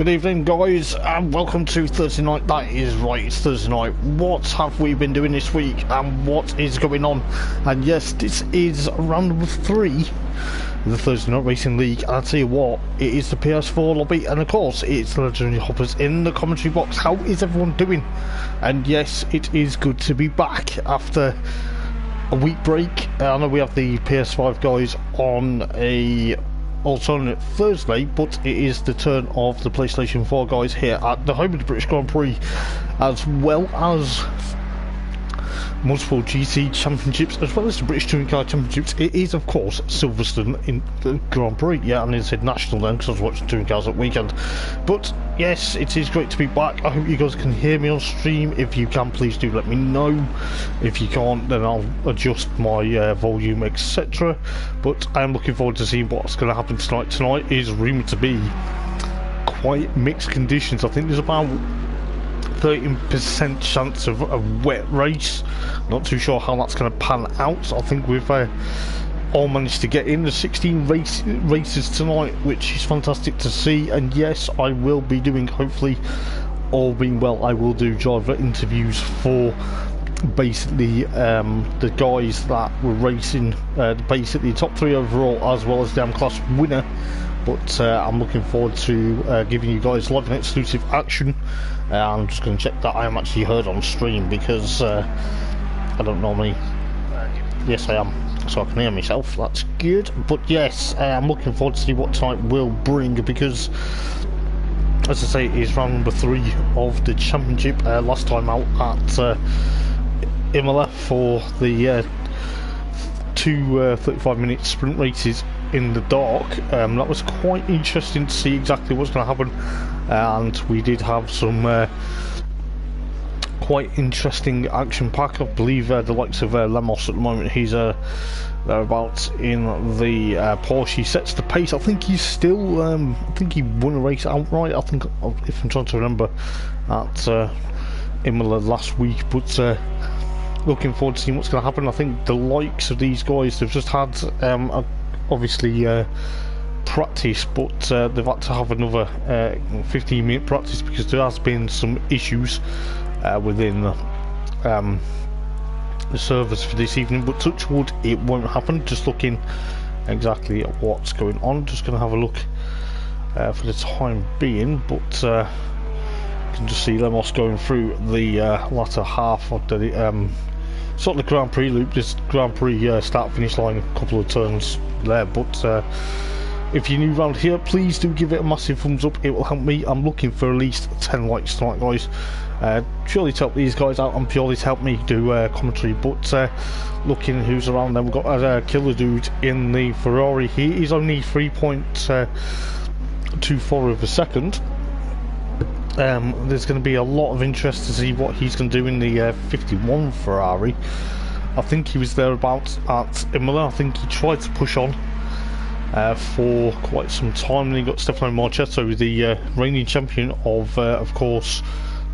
Good evening, guys, and welcome to Thursday night. That is right, it's Thursday night. What have we been doing this week, and what is going on? And yes, this is round number 3 of the Thursday Night Racing League. And I'll tell you what, it is the PS4 lobby, and of course, it's the Legendary Hoppers in the commentary box. How is everyone doing? And yes, it is good to be back after a week break. I know we have the PS5 guys on a alternate Thursday, but it is the turn of the PlayStation 4 guys here at the home of the British Grand Prix, as well as multiple GT championships, as well as the British Touring Car Championships. It is, of course, Silverstone in the Grand Prix. Yeah, and it said national then because I was watching touring cars at weekend. But yes, it is great to be back. I hope you guys can hear me on stream. If you can, please do let me know. If you can't, then I'll adjust my volume, etc. But I am looking forward to seeing what's going to happen tonight. Tonight is rumoured to be quite mixed conditions. I think there's about 13% chance of a wet race. Not too sure how that's going to pan out. I think we've all managed to get in the 16 races tonight, which is fantastic to see. And yes, I will be doing, hopefully all being well, I will do driver interviews for basically the guys that were racing basically top 3 overall, as well as the M-Class winner. But I'm looking forward to giving you guys live and exclusive action. I'm just going to check that I am actually heard on stream, because I don't normally... yes, I am, so I can hear myself. That's good. But yes, I'm looking forward to see what tonight will bring, because, as I say, it is round number 3 of the championship. Last time out at Imola for the 2 35-minute sprint races in the dark. That was quite interesting to see exactly what's going to happen, and we did have some quite interesting action pack. I believe the likes of Lemos at the moment, he's thereabouts in the Porsche. He sets the pace. I think he's still I think he won a race outright, I think, if I'm trying to remember, at Imola last week. But looking forward to seeing what's going to happen. I think the likes of these guys, they've just had obviously practice, but they've had to have another 15-minute practice because there has been some issues within the servers for this evening. But touch wood, it won't happen. Just looking exactly at what's going on. Just going to have a look for the time being, but you can just see Lemos going through the latter half of the sort of the Grand Prix loop. This Grand Prix start finish line, a couple of turns there. But if you're new around here, please do give it a massive thumbs up. It will help me. I'm looking for at least 10 likes tonight, guys. Purely to help these guys out and purely to help me do commentary. But looking who's around them, we've got a killer dude in the Ferrari. He is only 3.24 of a second. There's going to be a lot of interest to see what he's going to do in the 51 Ferrari. I think he was thereabouts at Imola. I think he tried to push on for quite some time, and he got Stefano Marchetto, the reigning champion of course,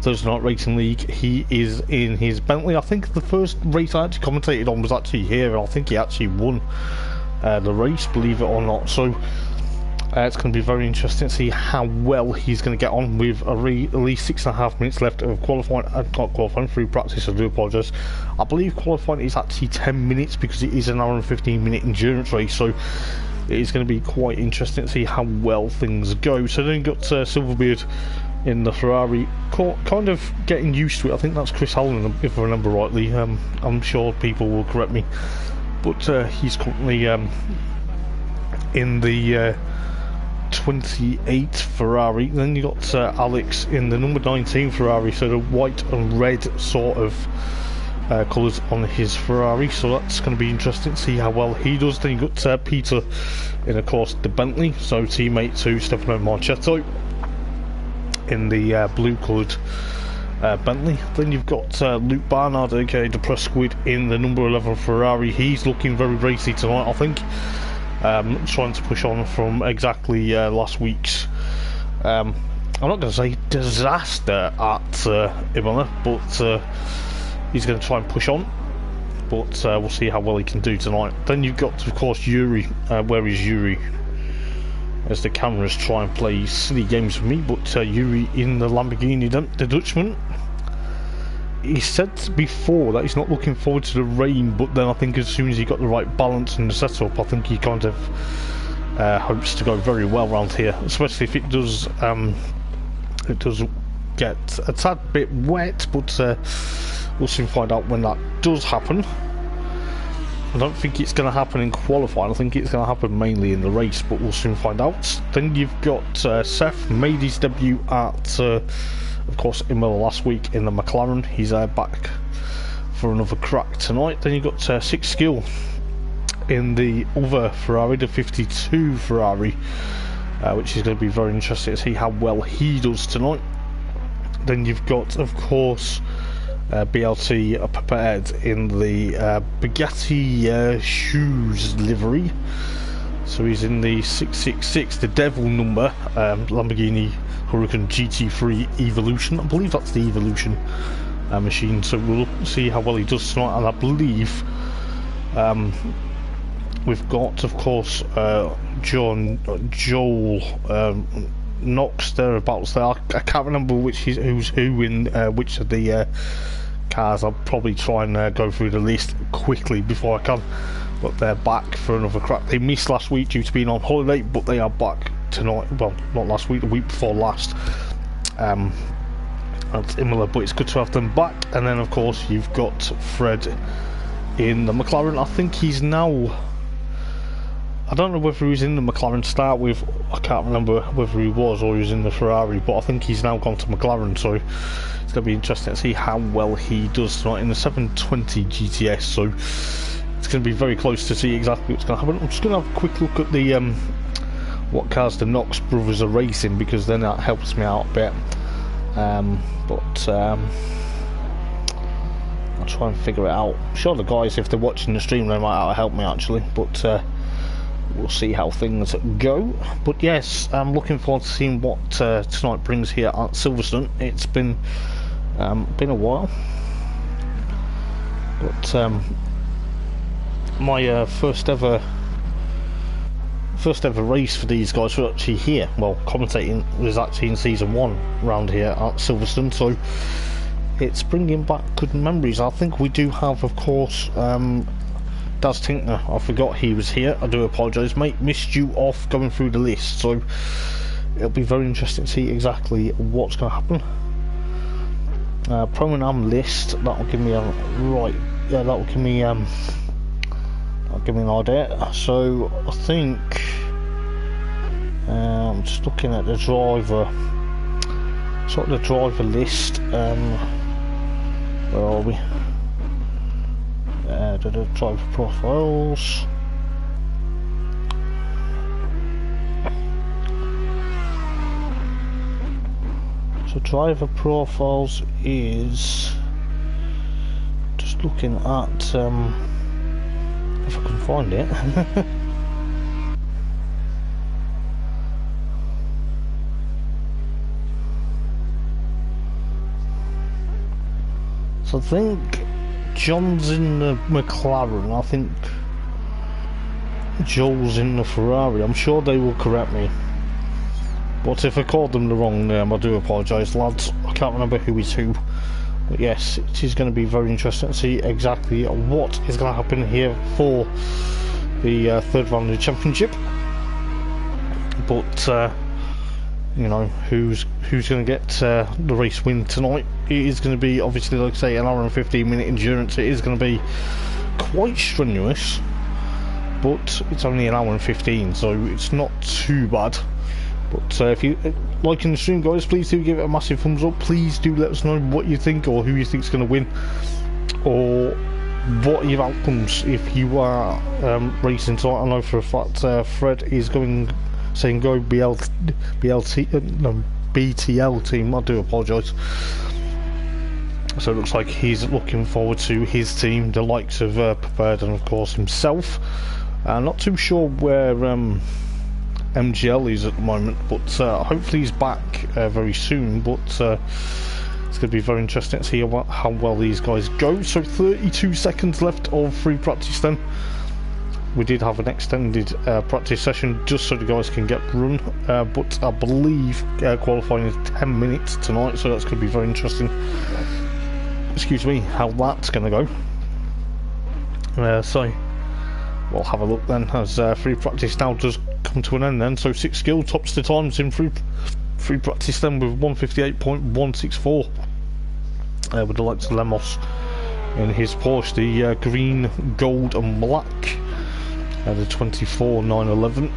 Thursday Night Racing League. He is in his Bentley. I think the first race I actually commentated on was actually here, and I think he actually won the race, believe it or not. So it's going to be very interesting to see how well he's going to get on with at least 6.5 minutes left of qualifying. Not qualifying, through practice, I do apologise. I believe qualifying is actually 10 minutes because it is an hour and 15-minute endurance race, so it is going to be quite interesting to see how well things go. So then you've got Silverbeard in the Ferrari, kind of getting used to it. I think that's Chris Allen, if I remember rightly. I'm sure people will correct me, but he's currently in the 28 Ferrari. Then you got Alex in the number 19 Ferrari, so the white and red sort of colours on his Ferrari, so that's going to be interesting to see how well he does. Then you got Peter in, of course, the Bentley, so teammate to Stefano Marchetto in the blue coloured Bentley. Then you've got Luke Barnard, aka the Press Squid, in the number 11 Ferrari. He's looking very racy tonight, I think. Trying to push on from exactly last week's I'm not going to say disaster at Imola, but he's going to try and push on. But we'll see how well he can do tonight. Then you've got, of course, Yuri. Where is Yuri? as the cameras try and play silly games with me. But Yuri in the Lamborghini, the Dutchman, he said before that he's not looking forward to the rain, but then I think as soon as he got the right balance in the setup, I think he kind of hopes to go very well around here, especially if it does get a tad bit wet, but we'll soon find out when that does happen. I don't think it's going to happen in qualifying. I think it's going to happen mainly in the race, but we'll soon find out. Then you've got Seth, made his debut at, of course, Imola last week in the McLaren. He's back for another crack tonight. Then you've got Six Skill in the other Ferrari, the 52 Ferrari, which is going to be very interesting to see how well he does tonight. Then you've got, of course, BLT prepared in the Bugatti shoes livery, so he's in the 666, the devil number, Lamborghini Huracan GT3 Evolution. I believe that's the Evolution machine, so we'll see how well he does tonight. And I believe we've got, of course, Joel Knox thereabouts there. I can't remember who's who in which of the cars. I'll probably try and go through the list quickly before I can, but they're back for another crack. They missed last week due to being on holiday, but they are back tonight. Well, not last week, the week before last, at Imola, but it's good to have them back. And then of course you've got Fred in the McLaren. I think he's now, I don't know whether he was in the McLaren to start with, I can't remember whether he was or he was in the Ferrari, but I think he's now gone to McLaren, so it's going to be interesting to see how well he does tonight in the 720 GTS, so it's going to be very close to see exactly what's going to happen. I'm just going to have a quick look at the what cars the Knox brothers are racing, because then that helps me out a bit, but I'll try and figure it out. I'm sure the guys, if they're watching the stream, they might help me actually, but we'll see how things go. But yes, I'm looking forward to seeing what tonight brings here at Silverstone. It's been a while, but my first ever race for these guys was actually here. Well, commentating was actually in season 1 around here at Silverstone, so it's bringing back good memories. I think we do have, of course, Daz Tinkner. I forgot he was here. I do apologise, mate. Missed you off going through the list, so it'll be very interesting to see exactly what's going to happen. Pro and Am list. That'll give me a right. Yeah, that'll give me an idea. So I think I'm just looking at the driver. Sort of the driver list. Where are we? The driver profiles. So driver profiles is just looking at if I can find it. So I think John's in the McLaren, I think Joel's in the Ferrari. I'm sure they will correct me, but if I called them the wrong name, I do apologise, lads. I can't remember who is who, but yes, it is going to be very interesting to see exactly what is going to happen here for the third round of the championship. But you know, who's going to get the race win tonight? It is going to be, obviously, like I say, an hour and 15-minute endurance. It is going to be quite strenuous, but it's only an hour and 15, so it's not too bad. But if you liking the stream, guys, please do give it a massive thumbs up. Please do let us know what you think, or who you think is going to win, or what are your outcomes if you are racing tonight. I know for a fact Fred is saying go BTL team. I do apologise. So it looks like he's looking forward to his team, the likes of Prepared and of course himself. Not too sure where MGL is at the moment, but hopefully he's back very soon. But it's going to be very interesting to see how well these guys go. So 32 seconds left of free practice then. we did have an extended practice session just so the guys can get run, but I believe qualifying is 10 minutes tonight, so that's going to be very interesting. Excuse me, how that's going to go. So we'll have a look then, as free practice now does come to an end then. So 6 skill tops the times in free practice then with 158.164, with the likes of Lemos in his Porsche, the green, gold and black, the 24.911.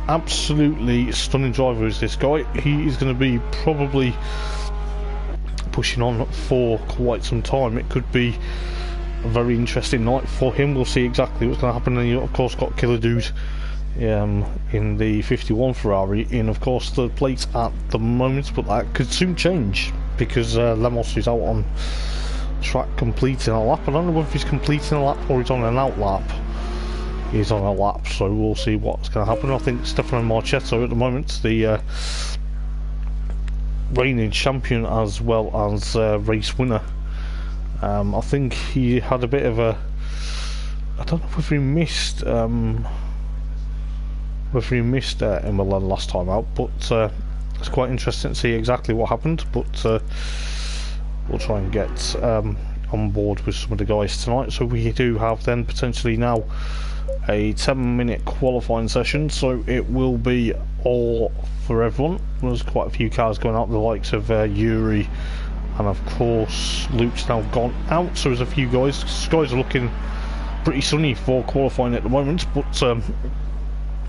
Absolutely stunning driver is this guy. He is going to be probably pushing on for quite some time. It could be a very interesting night for him. We'll see exactly what's going to happen. And you of course got Killer Dude in the 51 Ferrari in of course third place at the moment, but that could soon change because Lemos is out on track completing a lap. I don't know if he's completing a lap or he's on an out lap. He's on a lap, so we'll see what's going to happen. I think Stefano Marchetto at the moment, the reigning champion as well as race winner, I think he had a bit of a, I don't know if he missed Imola last time out, but it's quite interesting to see exactly what happened. But we'll try and get on board with some of the guys tonight. So we do have then potentially now a 10-minute qualifying session, so it will be all for everyone. There's quite a few cars going out, the likes of Yuri, and of course Luke's now gone out, so there's a few guys. Skies are looking pretty sunny for qualifying at the moment, but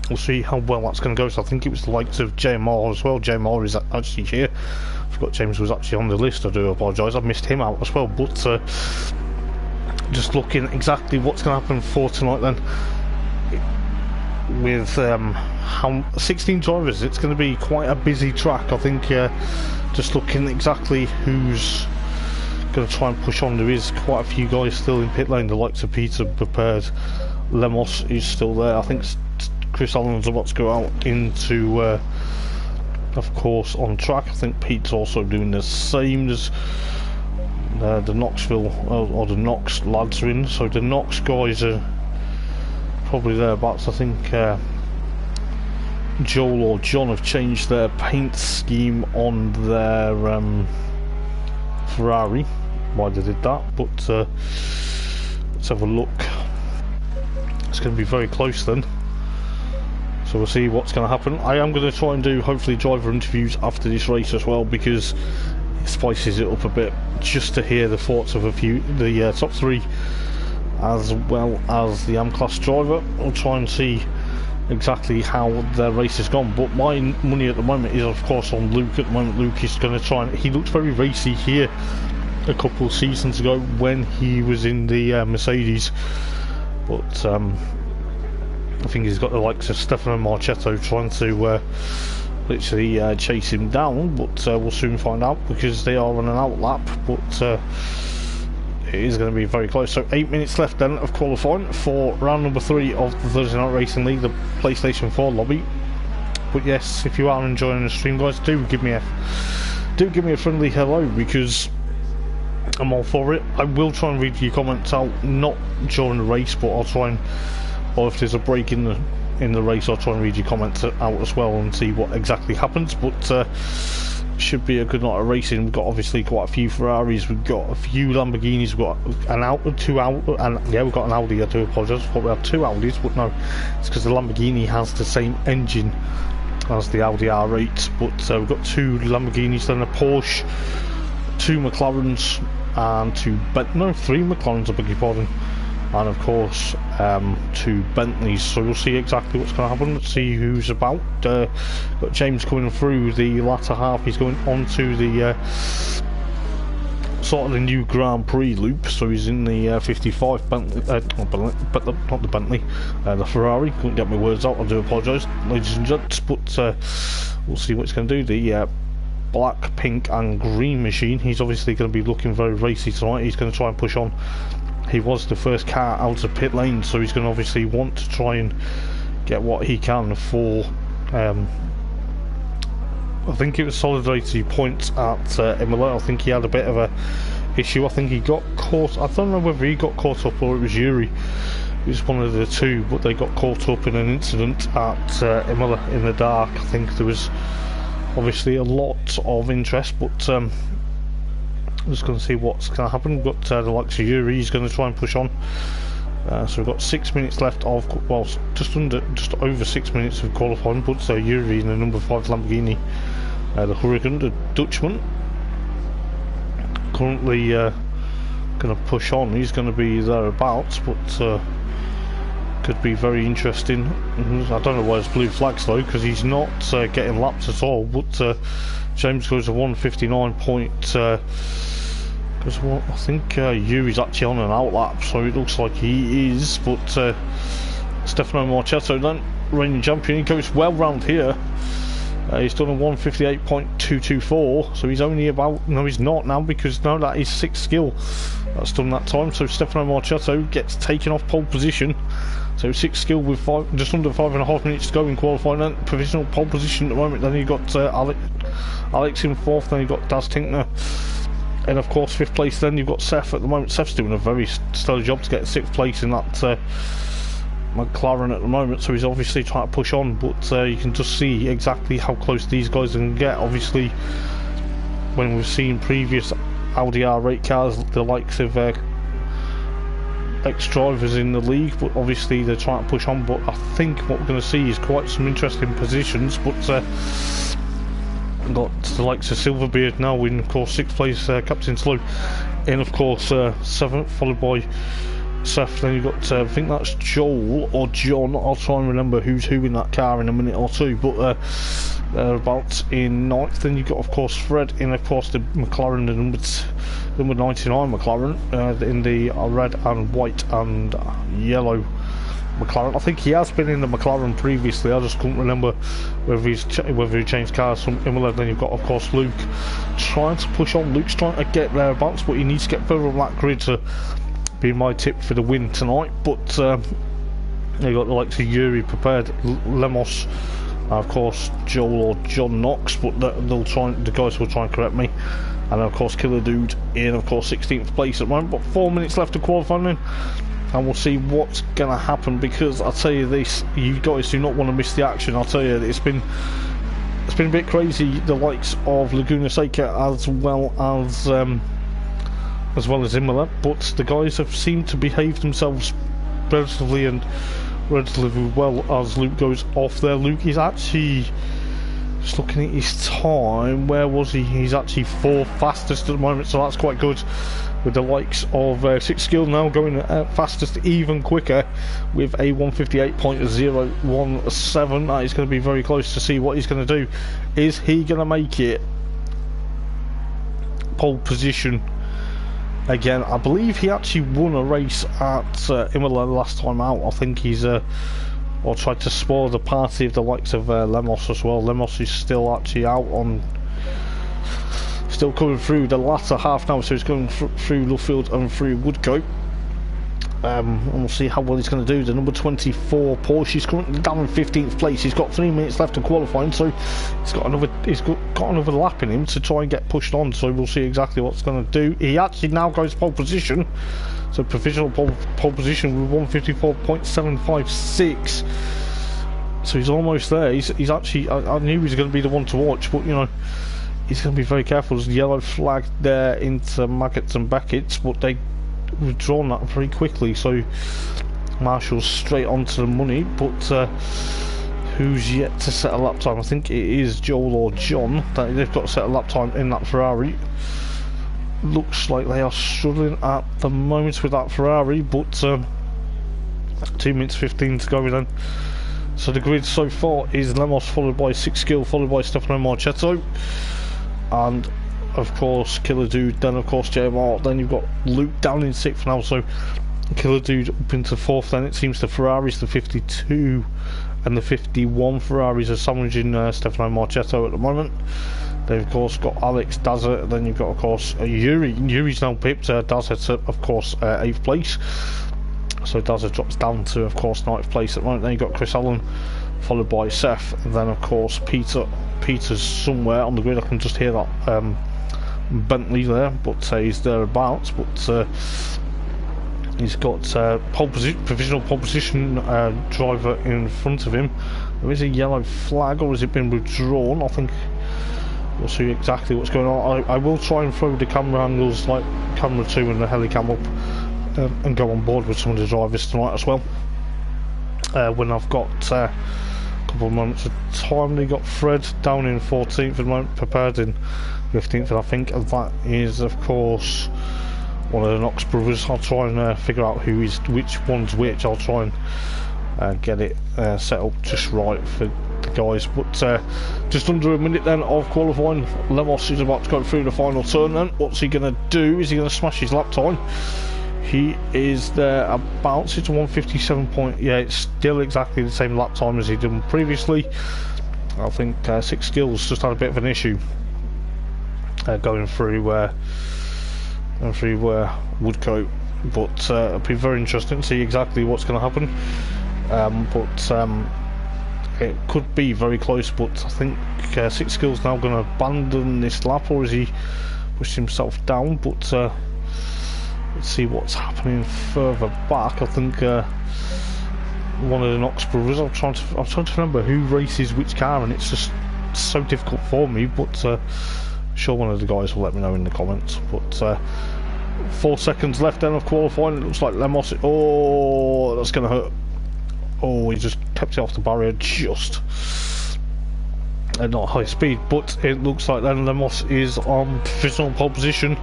we'll see how well that's going to go. So I think it was the likes of JMR as well. JMR is actually here. I forgot James was actually on the list. I do apologise, I missed him out as well. But just looking exactly what's going to happen for tonight then, with 16 drivers, it's going to be quite a busy track. I think just looking exactly who's going to try and push on, there is quite a few guys still in pit lane, the likes of Peter prepared, Lemos is still there. I think Chris Allen's about to go out into of course on track. I think Pete's also doing the same. As the Knoxville or the Knox lads are in, so the Knox guys are probably thereabouts. I think Joel or John have changed their paint scheme on their Ferrari. Why they did that, but let's have a look. It's going to be very close then, so we'll see what's going to happen. I am going to try and do hopefully driver interviews after this race as well, because it spices it up a bit just to hear the thoughts of a few, the top three as well as the M-Class driver. I'll try and see exactly how their race has gone, but my money at the moment is of course on Luke. At the moment Luke is going to try and, he looked very racy here a couple of seasons ago when he was in the Mercedes, but I think he's got the likes of Stefano Marchetto trying to literally chase him down, but we'll soon find out because they are on an out lap. But it is going to be very close. So 8 minutes left then of qualifying for round number 3 of the Thursday Night Racing League, the PlayStation 4 lobby. But yes, if you are enjoying the stream, guys, do give me a friendly hello, because I'm all for it. I will try and read your comments out, not during the race, but I'll try and, or if there's a break in the race, I'll try and read your comments out as well and see what exactly happens. But should be a good night of racing. We've got obviously quite a few Ferraris, we've got a few Lamborghinis, we've got an and yeah, we've got an Audi. I do apologise, I thought we had 2 Audis, but no, it's because the Lamborghini has the same engine as the Audi R8. But we've got 2 Lamborghinis, then a Porsche, 2 McLarens, and 3 McLarens, I beg your pardon, and of course 2 Bentleys. So we'll see exactly what's going to happen. Let's see who's about. Got James coming through the latter half. He's going on to the sort of the new Grand Prix loop, so he's in the 55 Bentley, not the Bentley, the Ferrari. Couldn't get my words out, I do apologise, ladies and gents. But we'll see what it's going to do. The black, pink and green machine, he's obviously going to be looking very racy tonight. He's going to try and push on. He was the first car out of pit lane, so he's going to obviously want to try and get what he can for I think it was solidarity points at Imola. I think he had a bit of a issue. I think he got caught. I don't know whether he got caught up or it was Yuri. It was one of the two, but they got caught up in an incident at Imola in the dark. I think there was obviously a lot of interest, but I'm just going to see what's going to happen. We've got the likes of Yuri. He's going to try and push on. So we've got 6 minutes left of, well, just over 6 minutes of qualifying. But Yuri in the number 5 Lamborghini, the Huracan, the Dutchman, currently going to push on. He's going to be thereabouts, but could be very interesting. I don't know why there's blue flags though, because he's not getting lapped at all. But James goes to 159 point. Because I think Yuri's actually on an outlap, so it looks like he is. But Stefano Marchetto, then reigning champion, he goes well round here. He's done a 158.224, so he's only about, no he's not now, because no, that is 6 skill that's done that time. So Stefano Marchetto gets taken off pole position, so 6 skill with just under 5.5 minutes to go in qualifying, and provisional pole position at the moment. Then you've got Alex in 4th, then you've got Daz Tinkner, and of course 5th place. Then you've got Seth at the moment. Seth's doing a very stellar job to get 6th place in that McLaren at the moment, so he's obviously trying to push on, but you can just see exactly how close these guys can get. Obviously, when we've seen previous Audi R8 cars, the likes of ex-drivers in the league, but obviously they're trying to push on. But I think what we're going to see is quite some interesting positions. But got the likes of Silverbeard now in, of course, 6th place, Captain Slow in, of course, 7th, followed by Seth. Then you've got I think that's Joel or John. I'll try and remember who's who in that car in a minute or two. But they're about in 9th. Then you've got, of course, Fred in, of course, the McLaren, the number 99 McLaren, in the red and white and yellow McLaren. I think he has been in the McLaren previously. I just couldn't remember whether he changed cars from Imola. Then you've got, of course, Luke trying to push on. Luke's trying to get thereabouts, but he needs to get further on that grid to be my tip for the win tonight. But you got the likes of Yuri prepared, Lemos, of course Joel or John Knox, but the guys will try and correct me. And of course Killer Dude in, of course, 16th place at the moment. But 4 minutes left to qualifying, and we'll see what's gonna happen, because I'll tell you this, you guys do not want to miss the action. I'll tell you, it's been a bit crazy, the likes of Laguna Seca as well as Imola, but the guys have seemed to behave themselves relatively well as Luke goes off there. Luke is actually, just looking at his time, where was he? He's actually 4th fastest at the moment, so that's quite good, with the likes of 6 skill now going fastest even quicker with a 158.017. That is going to be very close to see what he's going to do. Is he going to make it pole position again? I believe he actually won a race at Imola last time out. I think he's or tried to spoil the party of the likes of Lemos as well. Lemos is still actually out on, still coming through the latter half now, so he's going through Luffield and through Woodcote. And we'll see how well he's going to do. The number 24 Porsche is currently down in 15th place. He's got 3 minutes left to qualifying, so he's got another lap in him to try and get pushed on. So we'll see exactly what's going to do. He actually now goes pole position, so provisional pole position with 154.756. So he's almost there. He's actually, I knew he was going to be the one to watch, but you know, he's going to be very careful. There's a yellow flag there into Maggots and Beckett's, but they withdrawn that very quickly, so Marshall's straight onto the money. But who's yet to set a lap time? I think it is Joel or John that they've got to set a lap time in that Ferrari. Looks like they are struggling at the moment with that Ferrari, but 2 minutes 15 to go then. So the grid so far is Lemos, followed by 6 skill, followed by Stefano Marchetto, and of course Killer Dude, then of course JMR. Then you've got Luke down in 6th now, so Killer Dude up into 4th. Then it seems the Ferraris, the 52 and the 51 Ferraris, are sandwiching Stefano Marchetto at the moment. They've of course got Alex, Dazza, then you've got of course Yuri's now pipped, Dazza of course 8th place, so Dazza drops down to of course 9th place at the moment. Then you've got Chris Allen, followed by Seth, and then of course Peter's somewhere on the grid. I can just hear that Bentley there, but he's thereabouts. But he's got provisional pole position driver in front of him. There is a yellow flag, or has it been withdrawn? I think we'll see exactly what's going on. I will try and throw the camera angles like camera 2 and the helicam up and go on board with some of the drivers tonight as well. When I've got a couple of moments of time. They got Fred down in 14th at the moment, prepared in 15th, and I think that is of course one of the Knox brothers. I'll try and figure out which one's which. I'll try and get it set up just right for the guys. But just under a minute then of qualifying. Lemos is about to go through the final turn then. What's he going to do? Is he going to smash his lap time? He is there about, it's a 157 point, yeah, it's still exactly the same lap time as he did previously. I think Six Skills just had a bit of an issue going through Woodcote, but it'll be very interesting to see exactly what's going to happen. It could be very close, but I think Six Skills now going to abandon this lap, or is he pushed himself down? But let's see what's happening further back. I think one of the Knox brothers. I'm trying to remember who races which car, and it's just so difficult for me. But I'm sure one of the guys will let me know in the comments. But 4 seconds left then of qualifying. It looks like Lemos. Oh, that's going to hurt. Oh, he just kept it off the barrier just at not high speed. But it looks like then Lemos is on provisional pole position.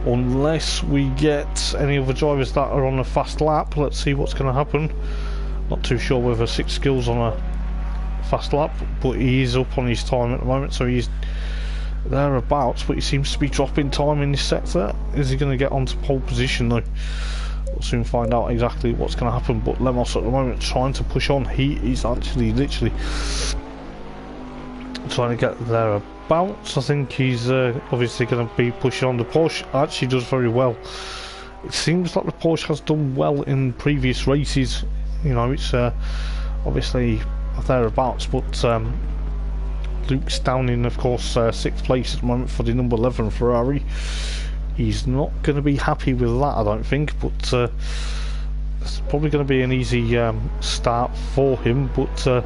Unless we get any other drivers that are on a fast lap. Let's see what's going to happen. Not too sure whether Six Skills on a fast lap, but he is up on his time at the moment, so he's thereabouts, but he seems to be dropping time in this sector. Is he going to get onto pole position though? We'll soon find out exactly what's going to happen. But Lemos at the moment trying to push on. He is actually literally trying to get thereabouts. I think he's obviously going to be pushing on. The Porsche actually does very well. It seems like the Porsche has done well in previous races. You know, it's obviously thereabouts, but Luke's down in, of course, 6th place at the moment for the number 11 Ferrari. He's not going to be happy with that, I don't think, but it's probably going to be an easy start for him, but going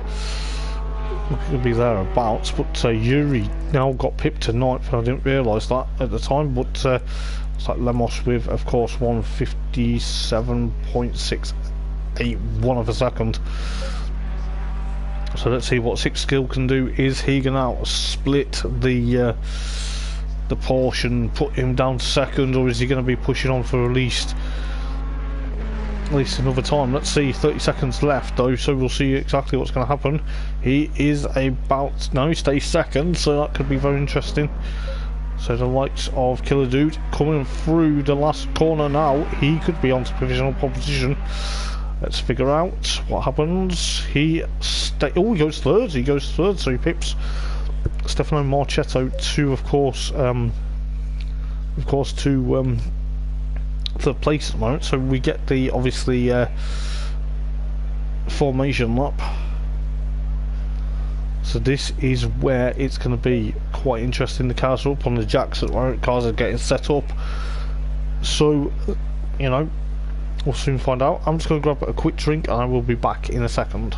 to be thereabouts. But Yuri now got pipped to 9th, and I didn't realise that at the time, but it's like Lemos with, of course, 157.681 of a second. So let's see what Six Skill can do. Is he going to split the Porsche and put him down to second, or is he going to be pushing on for at least another time? Let's see. 30 seconds left though, so we'll see exactly what's going to happen. He is about, no, he stays second, so that could be very interesting. So the likes of Killer Dude coming through the last corner now. He could be onto provisional pole position. Let's figure out what happens. He goes third. He goes third, so he pips Stefano Marchetto to, of course, to third place at the moment. So we get the obviously formation lap. So this is where it's going to be quite interesting. The cars are up on the jacks at the moment. Cars are getting set up. So, you know, we'll soon find out. I'm just going to grab a quick drink and I will be back in a second.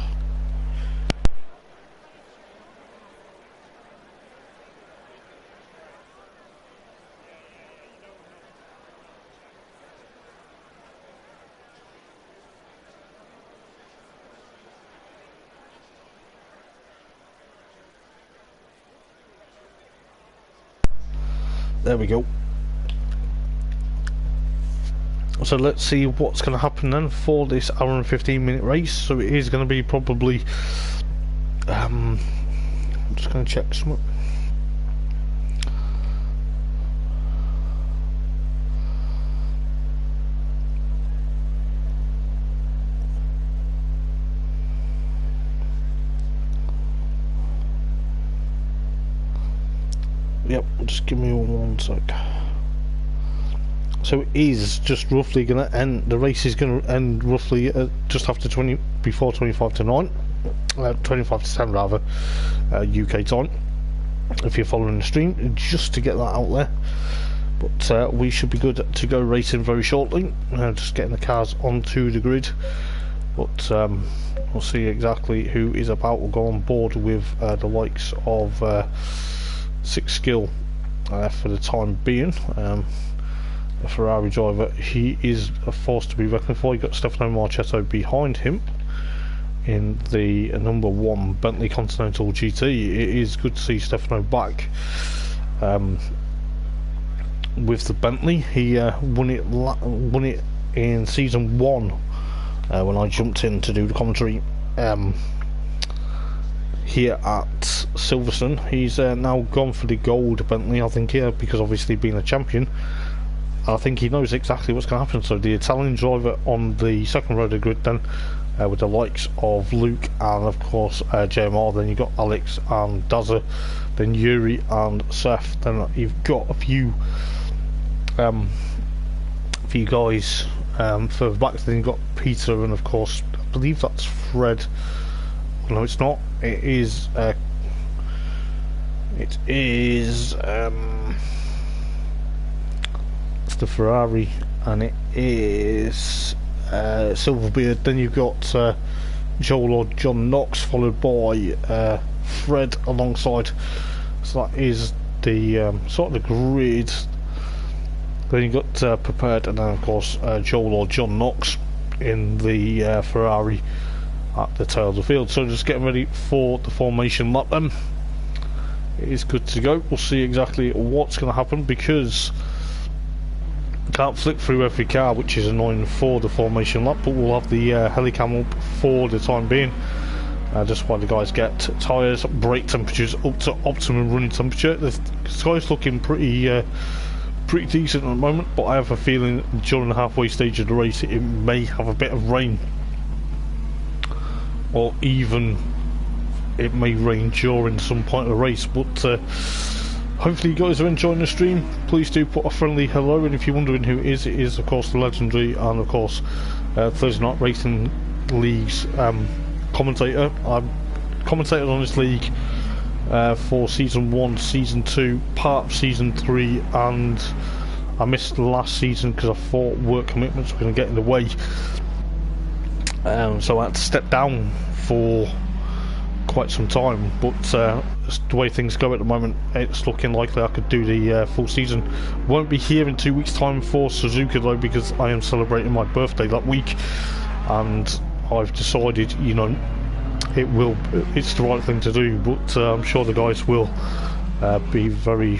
There we go. So let's see what's going to happen then for this hour and 15-minute race. So it is going to be probably I'm just going to check some. Yep, just give me one sec. So it is just roughly going to end, the race is going to end roughly just after 25 to 9, 25 to 10 rather, UK time. if you're following the stream, just to get that out there. But we should be good to go racing very shortly. Just getting the cars onto the grid. But we'll see exactly who is about to go on board with the likes of Six Skill for the time being. A Ferrari driver, he is a force to be reckoned for. You've got Stefano Marchetto behind him in the number 1 Bentley Continental GT. It is good to see Stefano back with the Bentley. He won it in season 1 when I jumped in to do the commentary here at Silverstone. He's now gone for the gold Bentley, I think, here, because obviously being a champion, I think he knows exactly what's going to happen. So the Italian driver on the second row of the grid then, with the likes of Luke and of course JMR, then you've got Alex and Dazza, then Yuri and Seth, then you've got a few guys further back, then you've got Peter, and of course I believe that's Fred. No, it's not. It is it's the Ferrari, and it is Silverbeard. Then you've got Joel or John Knox, followed by Fred alongside. So that is the sort of the grid. Then you've got Prepared, and then of course Joel or John Knox in the Ferrari at the tail of the field. So just getting ready for the formation lap then. It is good to go. We'll see exactly what's going to happen, because can't flick through every car, which is annoying for the formation lap, but we'll have the helicam up for the time being, just while the guys get tyres, brake temperatures up to optimum running temperature. The sky's looking pretty decent at the moment, but I have a feeling during the halfway stage of the race it may have a bit of rain, or even it may rain during some point of the race. But hopefully you guys are enjoying the stream. Please do put a friendly hello, and if you're wondering who it is of course the legendary and of course Thursday Night Racing League's commentator. I've commentated on this league for season 1, season 2, part of season 3, and I missed the last season because I thought work commitments were going to get in the way, so I had to step down for quite some time. But the way things go at the moment, it's looking likely I could do the full season. Won't be here in 2 weeks time for Suzuka though, because I am celebrating my birthday that week, and I've decided, you know, it's the right thing to do. But I'm sure the guys will be very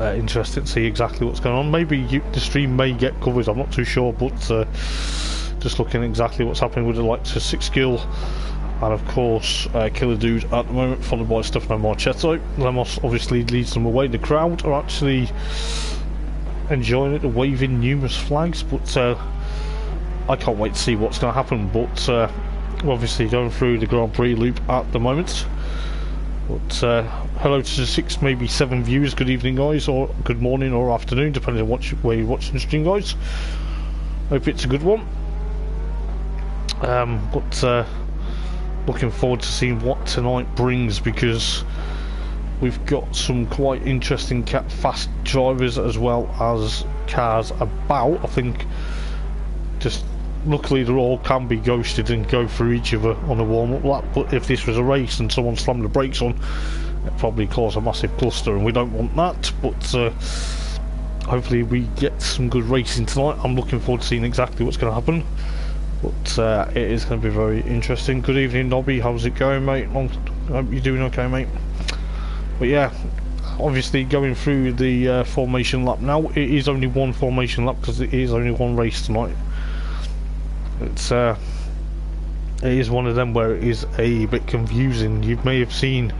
interested to see exactly what's going on. Maybe the stream may get covered, I'm not too sure, but just looking at exactly what's happening with the likes of Six Skill and of course Killer Dude at the moment, followed by Stefano Marchetto. Lemos obviously leads them away. The crowd are actually enjoying it, waving numerous flags, but I can't wait to see what's going to happen. But we're obviously going through the Grand Prix loop at the moment. But hello to the 6, maybe 7 viewers. Good evening guys, or good morning or afternoon, depending on where you're watching the stream, guys. Hope it's a good one. But looking forward to seeing what tonight brings, because we've got some quite interesting fast drivers as well as cars about. I think just luckily they all can be ghosted and go through each other on a warm-up lap, but if this was a race and someone slammed the brakes on, it'd probably cause a massive cluster, and we don't want that. But hopefully we get some good racing tonight. I'm looking forward to seeing exactly what's going to happen. But it is going to be very interesting. Good evening Nobby, how's it going mate? Hope you're doing okay mate. But yeah, obviously going through the formation lap now. It is only one formation lap because it is only one race tonight. It is one of them where it is a bit confusing. You may have seen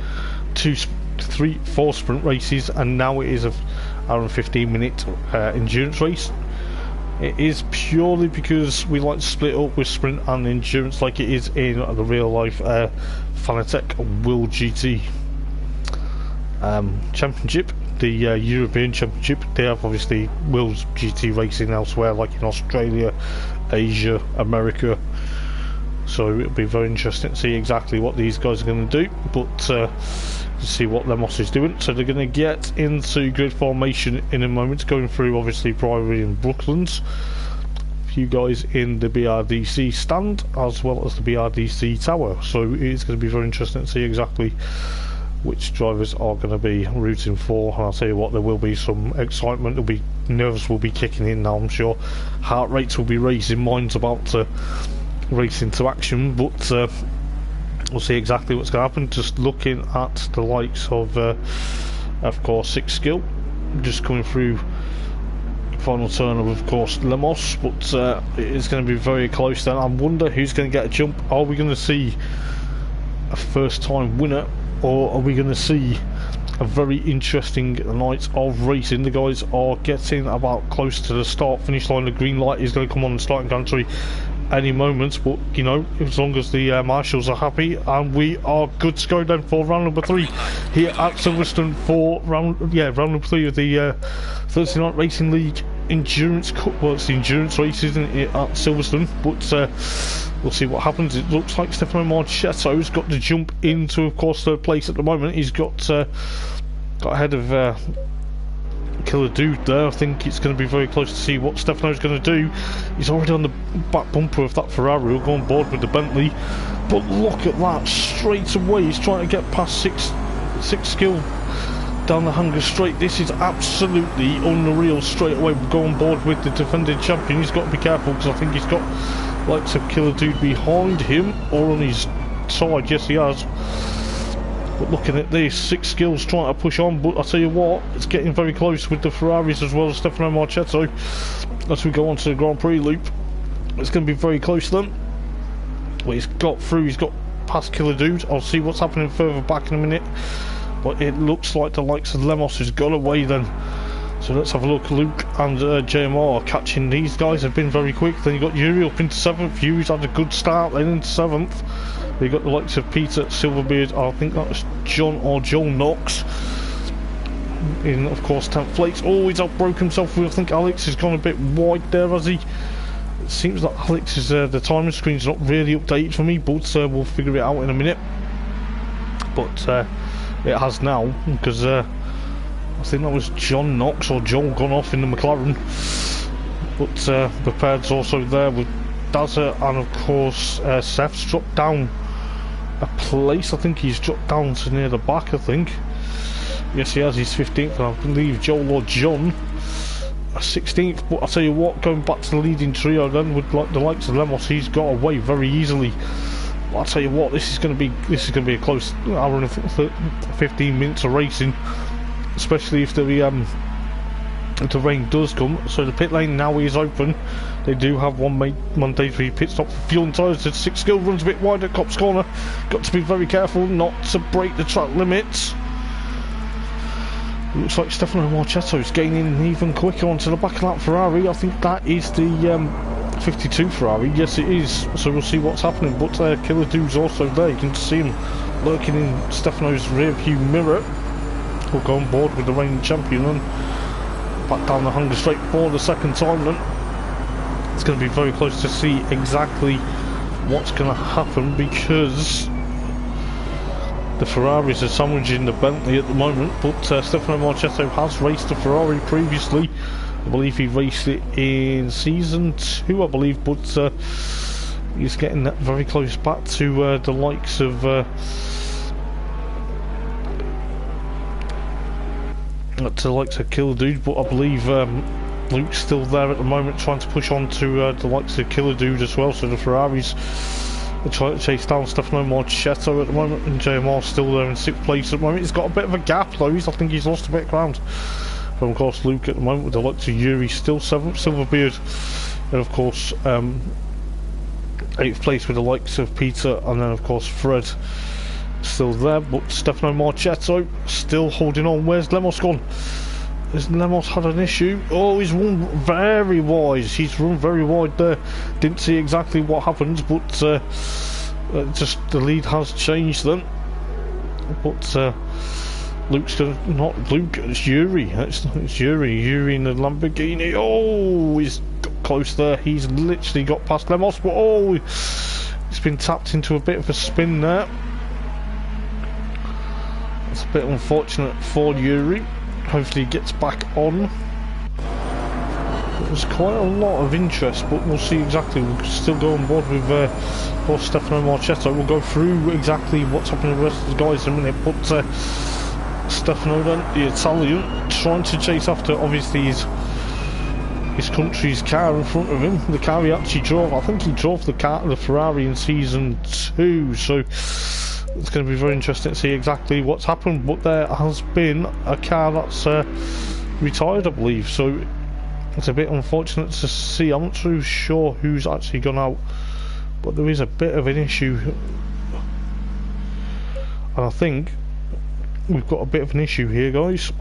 2, 3, 4 sprint races, and now it is a hour and 15-minute endurance race. It is purely because we like to split up with sprint and endurance, like it is in the real life Fanatec World GT Championship, the European Championship. They have obviously World GT racing elsewhere, like in Australia, Asia, America. So it'll be very interesting to see exactly what these guys are going to do. But to see what Lemos is doing. So they're going to get into grid formation in a moment, going through obviously Priory and Brooklands. A few guys in the BRDC stand as well as the BRDC tower, so it's going to be very interesting to see exactly which drivers are going to be rooting for. And I'll tell you what, there will be some excitement, there'll be nerves will be kicking in now, I'm sure. Heart rates will be raising, minds about to race into action, but we'll see exactly what's going to happen. Just looking at the likes of course, Six Skill, just coming through final turn of course, Lemos, but it's going to be very close then. I wonder who's going to get a jump. Are we going to see a first time winner, or are we going to see a very interesting night of racing? The guys are getting about close to the start finish line. The green light is going to come on the starting country any moment, but you know, as long as the marshals are happy, and we are good to go then for round number 3 here at Silverstone for round number 3 of the Thursday Night Racing League Endurance Cup. Well, it's the endurance race, isn't it, at Silverstone, but we'll see what happens. It looks like Stefano Marchetto's got to jump into, of course, third place at the moment. He's got ahead of Killer Dude there. I think it's going to be very close to see what Stefano's going to do. He's already on the back bumper of that Ferrari. He'll go on board with the Bentley, but look at that, straight away he's trying to get past Six Skill down the Hunger Straight. This is absolutely unreal. Straight away we'll go on board with the defending champion. He's got to be careful because I think he's got likes of Killer Dude behind him or on his side. Yes, he has. But looking at this, Six Skills trying to push on, but I tell you what, it's getting very close with the Ferraris as well as Stefano Marchetto as we go on to the Grand Prix loop. It's going to be very close then. Well, he's got through, he's got past Killer Dude. I'll see what's happening further back in a minute, but it looks like the likes of Lemos has got away then. So let's have a look. Luke and JMR are catching these guys, have been very quick. Then you got Yuri up into 7th. Yuri's had a good start then into 7th. You got the likes of Peter Silverbeard, I think that was John or Joel Knox in, of course, 10th place. Oh, he's outbroke himself. I think Alex has gone a bit wide there, has he? It seems like Alex is the timing screen's not really updated for me, but we'll figure it out in a minute. But it has now, because I think that was John Knox or Joel gone off in the McLaren. But Prepared's also there with Dazza, and of course Seth's dropped down a place. I think he's dropped down to near the back, I think. Yes, he has. He's 15th, and I believe Joel or John are 16th. But I'll tell you what, going back to the leading trio then with the likes of Lemos, he's got away very easily. But I'll tell you what, this is going to be a close hour and 15 minutes of racing, especially if the rain does come. So the pit lane now is open. They do have one mandatory pit stop for fuel and tyres. The Six Skill runs a bit wide at Copse Corner. Got to be very careful not to break the track limits. Looks like Stefano Marchetto is gaining even quicker onto the back of that Ferrari. I think that is the 52 Ferrari. Yes, it is. So we'll see what's happening. But Killer Dude's also there. You can see him lurking in Stefano's rear view mirror. We'll go on board with the reigning champion and back down the Hunger Straight for the second time then. It's going to be very close to see exactly what's going to happen, because the Ferraris are sandwiching the Bentley at the moment. But Stefano Marchetto has raced the Ferrari previously. I believe he raced it in season 2, I believe, but he's getting that very close back to the likes of Killer Dude. But I believe Luke's still there at the moment, trying to push on to the likes of Killer Dude as well. So the Ferraris are trying to chase down Stefano Marchetto at the moment, and JMR's still there in 6th place at the moment. He's got a bit of a gap though. I think he's lost a bit of ground from, of course, Luke at the moment, with the likes of Yuri still 7th, Silverbeard, and of course 8th place with the likes of Peter, and then of course Fred still there. But Stefano Marchetto still holding on. Where's Lemos gone? Has Lemos had an issue? Oh, he's run very wide. He's run very wide there. Didn't see exactly what happened, but just the lead has changed then. But Luke's gonna, not Luke, it's Yuri. It's Yuri in the Lamborghini. Oh, he's got close there. He's literally got past Lemos, but oh, he's been tapped into a bit of a spin there. It's a bit unfortunate for Yuri. Hopefully he gets back on. There's quite a lot of interest, but we'll see exactly. We'll still go on board with both Stefano and Marchetto. We'll go through exactly what's happening with the rest of the guys in a minute, but Stefano then, the Italian, trying to chase after obviously his country's car in front of him. The car he actually drove, I think he drove the Ferrari in season 2, so it's going to be very interesting to see exactly what's happened. But there has been a car that's retired, I believe, so it's a bit unfortunate to see. I'm not too sure who's actually gone out, but there is a bit of an issue, and I think we've got a bit of an issue here, guys.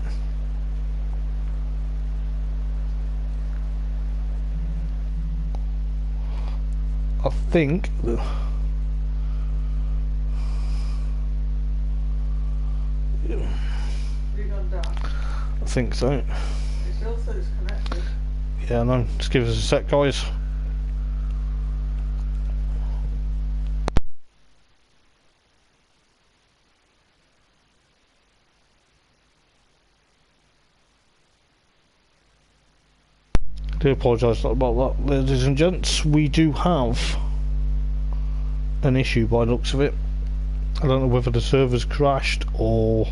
I think so. It still says connected. Yeah, no, just give us a sec, guys. I do apologise about that, ladies and gents. We do have an issue by the looks of it. I don't know whether the server's crashed or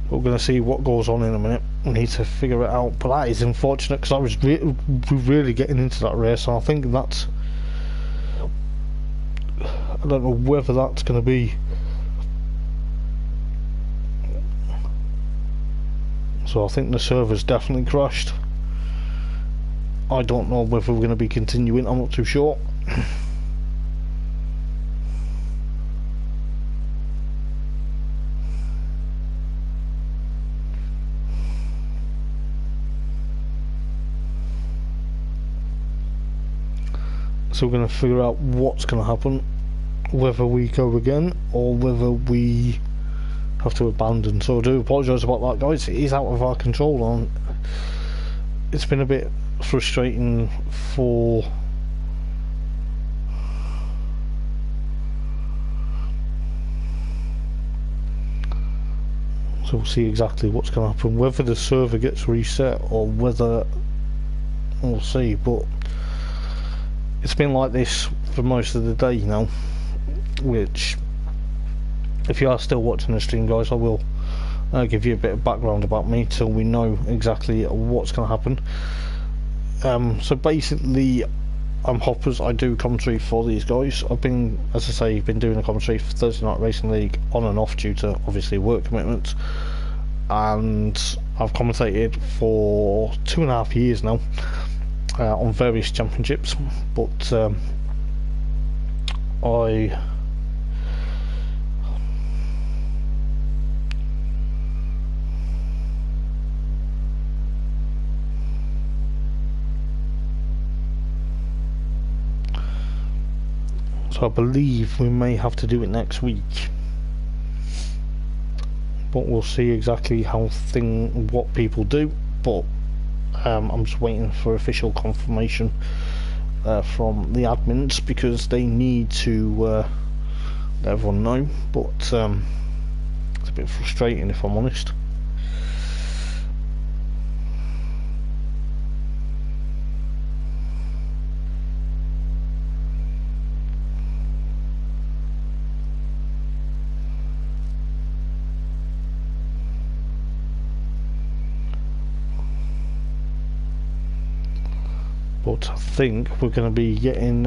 we're going to see what goes on in a minute. We need to figure it out, but that is unfortunate because I was really getting into that race, and I think that's, I don't know whether that's going to be, so I think the server's definitely crashed. I don't know whether we're going to be continuing, I'm not too sure. So we're going to figure out what's going to happen, whether we go again or whether we have to abandon. So I do apologise about that, guys. It is out of our control, and it's been a bit frustrating for so we'll see exactly what's going to happen, whether the server gets reset or whether, we'll see. But it's been like this for most of the day now, which, if you are still watching the stream, guys, I will give you a bit of background about me till we know exactly what's going to happen. So basically, I'm Hoppers. I do commentary for these guys. I've been, as I say, been doing a commentary for Thursday Night Racing League on and off due to obviously work commitments, and I've commentated for 2.5 years now on various championships. But so I believe we may have to do it next week, but we'll see exactly what people do. But I'm just waiting for official confirmation from the admins, because they need to let everyone know. But it's a bit frustrating, if I'm honest. But I think we're going to be getting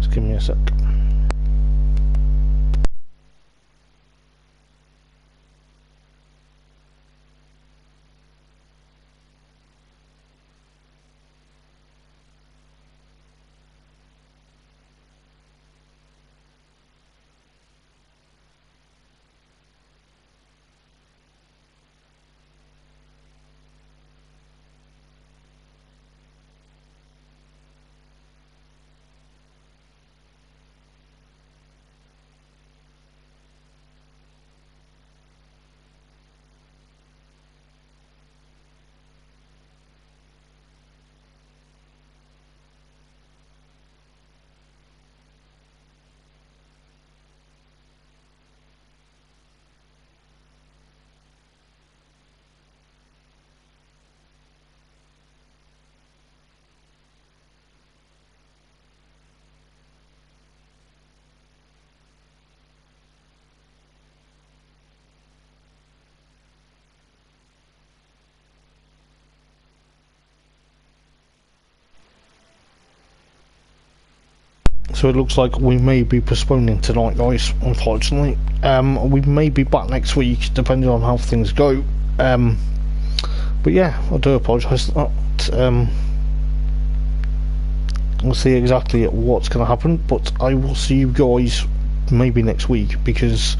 just give me a sec. So it looks like we may be postponing tonight, guys, unfortunately. We may be back next week, depending on how things go. But yeah, I do apologise for that. We'll see exactly what's going to happen, but I will see you guys maybe next week, because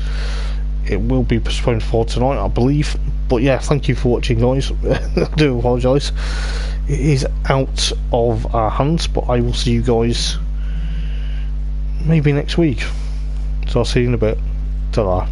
it will be postponed for tonight, I believe. But yeah, thank you for watching, guys. I do apologise. It is out of our hands, but I will see you guys maybe next week. So I'll see you in a bit. Ta-ra.